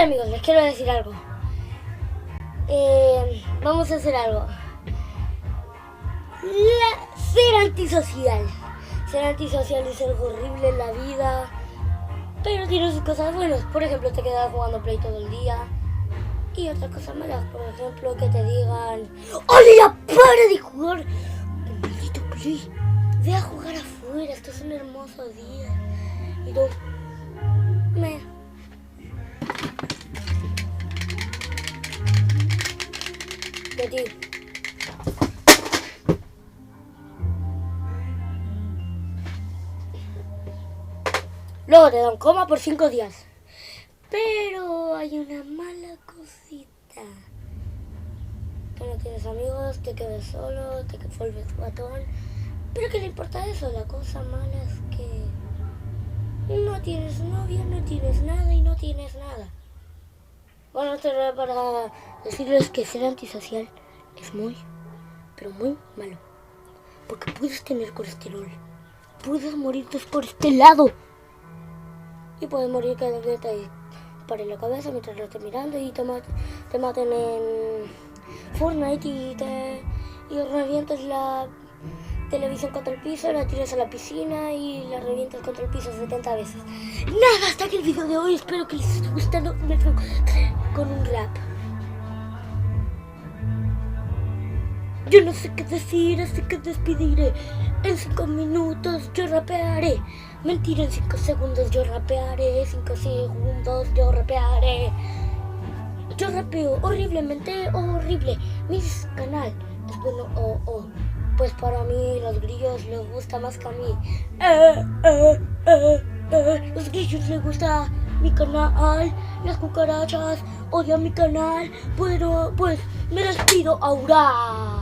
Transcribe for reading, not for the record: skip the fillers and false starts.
amigos, les quiero decir algo. Vamos a hacer algo. Ser antisocial. Ser antisocial es algo horrible en la vida, pero tiene sus cosas buenas. Por ejemplo, te quedas jugando Play todo el día. Y otras cosas malas, por ejemplo, que te digan: ¡Ole, ya para de jugar! ¡El maldito Play! Ve a jugar afuera, esto es un hermoso día. Y tú, de ti. Luego te dan coma por 5 días. Pero hay una mala cosita. Que no tienes amigos, te quedas solo, te vuelves guatón. Pero ¿qué le importa eso? La cosa mala es que no tienes novia, no tienes nada y no tienes nada. Bueno, esto era para decirles que ser antisocial es muy, pero muy malo. Porque puedes tener colesterol, puedes morirte por este lado. Y puedes morir que alguien te pare la cabeza mientras lo estés mirando y te maten en Fortnite y revientes la televisión contra el piso, la tiras a la piscina y la revientas contra el piso 70 veces. Nada, hasta aquí el video de hoy. Espero que les esté gustando. Me veo con un rap. Yo no sé qué decir, así que despediré. En 5 minutos yo rapearé. Mentira, en 5 segundos yo rapearé. 5 segundos yo rapearé. Yo rapeo horriblemente horrible. Mi canal es bueno pues para mí los grillos les gusta más que a mí. Los grillos les gusta mi canal. Las cucarachas odian mi canal. Pero pues me despido ahora.